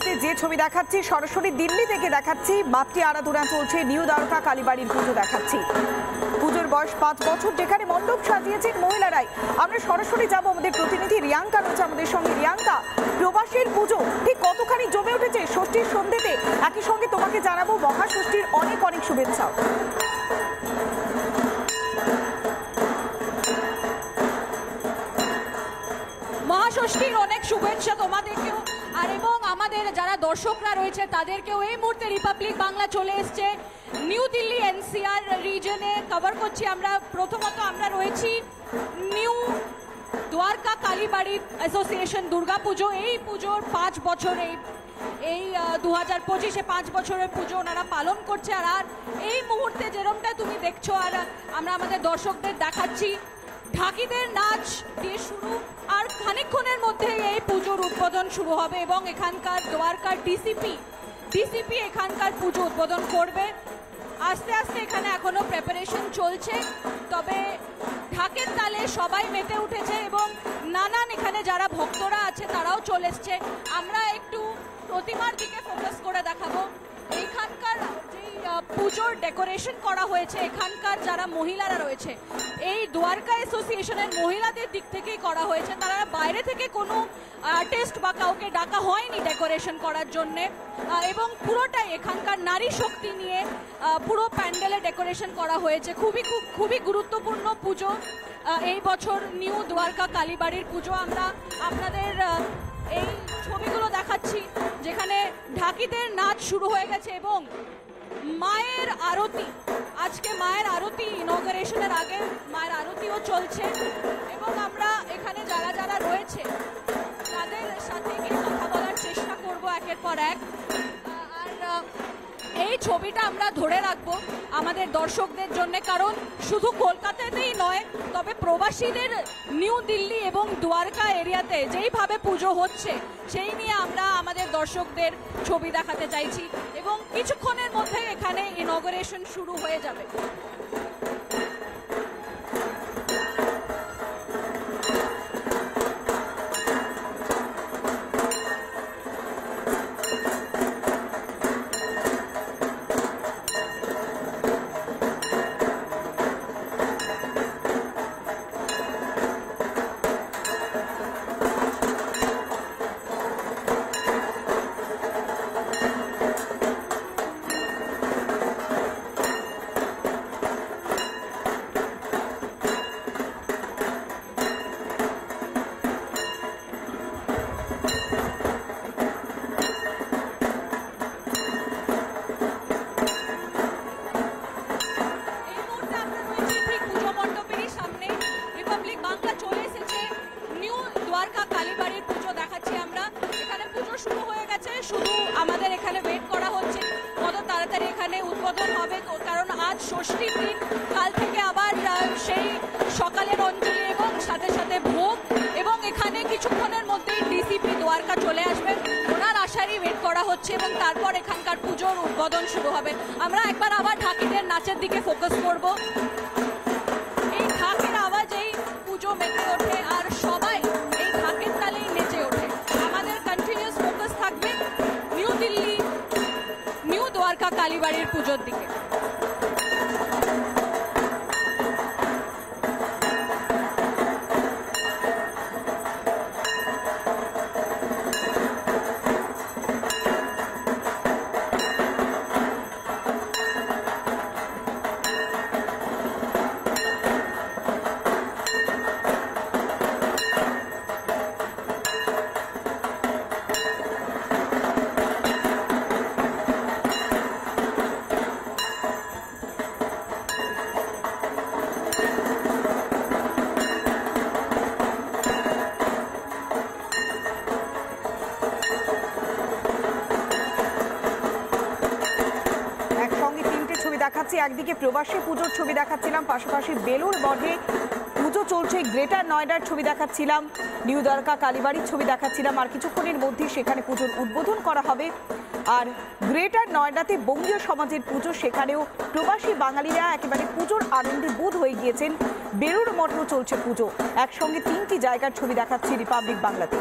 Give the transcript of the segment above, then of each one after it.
মুহূর্তে যে ছবি দেখাচ্ছি সরাসরি দিল্লি থেকে দেখাচ্ছি। মাতৃ আরাধনা চলছে, নিউ দ্বারকা কালীবাড়ির পুজো দেখাচ্ছি। পুজোর বয়স 5 বছর, যেখানে মণ্ডপ সাজিয়েছেন মহিলারাই। আমরা সরাসরি যাব, আমাদের প্রতিনিধি রিয়াঙ্কা রয়েছে আমাদের সঙ্গে। রিয়াঙ্কা, প্রবাসীর পুজো ঠিক কতখানি জমে উঠেছে ষষ্ঠীর সন্ধ্যেতে? একই সঙ্গে তোমাকে জানাবো মহাষষ্ঠীর অনেক অনেক শুভেচ্ছা। মহাষষ্ঠীর অনেক শুভেচ্ছা তোমাদেরকেও, আর এবং আমাদের যারা দর্শকরা রয়েছে তাদেরকেও। এই মুহূর্তে রিপাবলিক বাংলা চলে এসছে নিউ দিল্লি এনসিআর রিজনে। কভার করছি আমরা। প্রথমত আমরা রয়েছি নিউ দ্বারকা কালীবাড়ি অ্যাসোসিয়েশন দুর্গাপুজো। এই পুজোর 5 বছর, এই 2025-এ 5 বছরের পুজো ওনারা পালন করছে। আর এই মুহূর্তে যেরকমটা তুমি দেখছো, আর আমরা আমাদের দর্শকদের দেখাচ্ছি, ঢাকিদের নাচ দিয়ে শুরু, আর খানিকক্ষণের মধ্যে এই পুজোর উদ্বোধন শুরু হবে এবং এখানকার দ্বারকার ডিসিপি এখানকার পুজো উদ্বোধন করবে। আস্তে আস্তে এখানে এখনো প্রিপারেশন চলছে, তবে ঢাকের তালে সবাই মেতে উঠেছে এবং নানান এখানে যারা ভক্তরা আছে তারাও চলে এসছে। আমরা একটু প্রতিমার দিকে ফোকাস করে দেখাবো। এখানকার যে পুজোর ডেকোরেশন করা হয়েছে, এখানকার যারা মহিলারা রয়েছে, এই দ্বারকা অ্যাসোসিয়েশনের মহিলাদের দিক থেকেই করা হয়েছে। তারা বাইরে থেকে কোনো আর্টিস্ট বা কাউকে ডাকা হয়নি ডেকোরেশন করার জন্যে, এবং পুরোটাই এখানকার নারী শক্তি নিয়ে পুরো প্যান্ডেলে ডেকোরেশন করা হয়েছে। খুবই গুরুত্বপূর্ণ পুজো এই বছর নিউ দ্বারকা কালীবাড়ির পুজো। আমরা আপনাদের এই ছবিগুলো দেখাচ্ছি, যেখানে ঢাকিদের নাচ শুরু হয়ে গেছে এবং মায়ের আরতি, আজকে মায়ের আরতি, ইনঅগারেশনের আগে মায়ের আরতিও চলছে। এবং আমরা এখানে যারা যারা রয়েছে তাদের সাথে গিয়ে কথা বলার চেষ্টা করব একের পর এক। আর এই ছবিটা আমরা ধরে রাখবো আমাদের দর্শকদের জন্য, কারণ শুধু কলকাতাতেই নয়, তবে প্রবাসীদের নিউ দিল্লি এবং দ্বারকা এরিয়াতে যেইভাবে পুজো হচ্ছে সেই নিয়ে আমরা আমাদের দর্শকদের ছবি দেখাতে চাইছি। এবং কিছুক্ষণের মধ্যে এখানে ইনঅগারেশন শুরু হয়ে যাবে। শুধু আমাদের এখানে ওয়েট করা হচ্ছে কত তাড়াতাড়ি এখানে উদ্বোধন হবে, কারণ আজ ষষ্ঠীর দিন। কাল থেকে আবার সেই সকালের অঞ্জলি এবং সাথে সাথে ভোগ, এবং এখানে কিছুক্ষণের মধ্যেই ডিসিপি দ্বারকা চলে আসবেন, ওনার আশারই ওয়েট করা হচ্ছে এবং তারপর এখানকার পুজোর উদ্বোধন শুরু হবে। আমরা একবার আবার ঢাকিদের নাচের দিকে ফোকাস করব। এই ঢাকের আওয়াজেই পুজো মেতে ওঠে আর সবাই এই ঢাকের তালেই নেচে ওঠে। আমাদের কন্টিনিউয়াস ফোকাস থাকবে নিউ দিল্লি, নিউ দ্বারকা কালীবাড়ির পুজোর দিকে। দেখাচ্ছি, একদিকে প্রবাসী পুজোর ছবি দেখাচ্ছিলাম, পাশাপাশি বেলুড় মঠে পুজো চলছে, গ্রেটার নয়ডার ছবি দেখাচ্ছিলাম, নিউ দ্বারকা কালীবাড়ির ছবি দেখাচ্ছিলাম, আর কিছুক্ষণের মধ্যে সেখানে পুজোর উদ্বোধন করা হবে। আর গ্রেটার নয়ডাতে বঙ্গীয় সমাজের পুজো, সেখানেও প্রবাসী বাঙালিরা একেবারে পুজোর আনন্দে বুঁদ হয়ে গিয়েছেন। বেলুড় মঠেও চলছে পুজো। একসঙ্গে 3টি জায়গার ছবি দেখাচ্ছি রিপাবলিক বাংলাতে।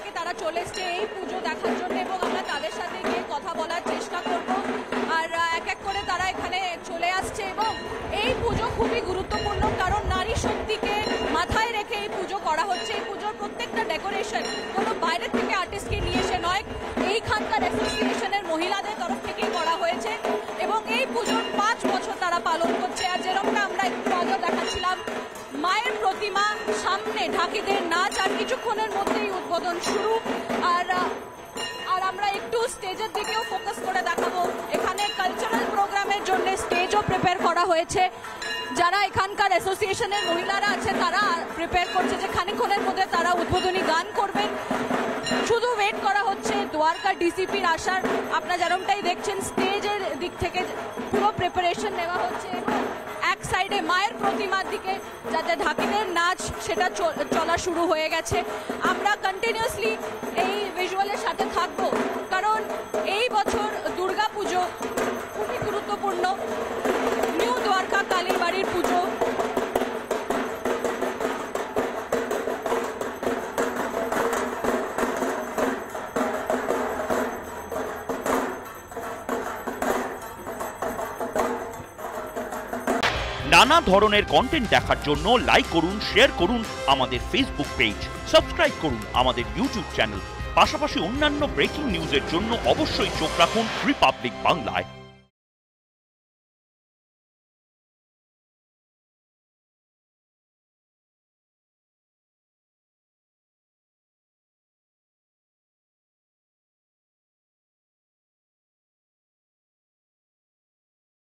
থেকে তারা চলে এসছে এই পুজো দেখার জন্য এবং আমরা তাদের সাথে গিয়ে কথা বলার চেষ্টা করব। আর এক এক করে তারা এখানে চলে আসছে এবং এই পুজো খুবই গুরুত্বপূর্ণ, কারণ নারী শক্তিকে মাথায় রেখে এই পুজো করা হচ্ছে। এই পুজোর প্রত্যেকটা ডেকোরেশন কোনো বাইরে থেকে আর্টিস্টকে নিয়ে এসে নয়, এইখানকার অ্যাসোসিয়েশনের মহিলাদের তরফ থেকেই করা হয়েছে এবং এই পুজোর 5 বছর তারা পালন করছে। আর যেরকমটা আমরা একটু আগে দেখাচ্ছিলাম, মায়ের প্রতিমা সামনে, ঢাকিদের নাচ, আর কিছুক্ষণের মধ্যেই উদ্বোধন শুরু। আর আমরা একটু স্টেজের দিকেও ফোকাস করে দেখাবো। এখানে কালচারাল প্রোগ্রামের জন্য স্টেজও প্রিপেয়ার করা হয়েছে। যারা এখানকার অ্যাসোসিয়েশনের মহিলারা আছে তারা প্রিপেয়ার করছে যে খানিকক্ষণের মধ্যে তারা উদ্বোধনী গান করবেন। শুধু ওয়েট করা হচ্ছে দ্বারকা ডিসিপির আসার। আপনারা যেরকমটাই দেখছেন স্টেজের দিক থেকে পুরো প্রিপারেশন নেওয়া হচ্ছে এবং এক সাইডে মায়ের প্রতিমার দিকে যাতে ঢাকিদের নাচ সেটা চলা শুরু হয়ে গেছে। আমরা কন্টিনিউয়াসলি এই ভিজুয়ালের সাথে থাকবো, কারণ এই বছর দুর্গা পুজো খুবই গুরুত্বপূর্ণ। নিউ দ্বারকা কালীবাড়ির পুজো। নানা ধরনের কন্টেন্ট দেখার জন্য লাইক করুন, শেয়ার করুন আমাদের ফেসবুক পেজ, সাবস্ক্রাইব করুন আমাদের ইউটিউব চ্যানেল। পাশাপাশি অন্যান্য ব্রেকিং নিউজের জন্য অবশ্যই চোখ রাখুন রিপাবলিক বাংলায়।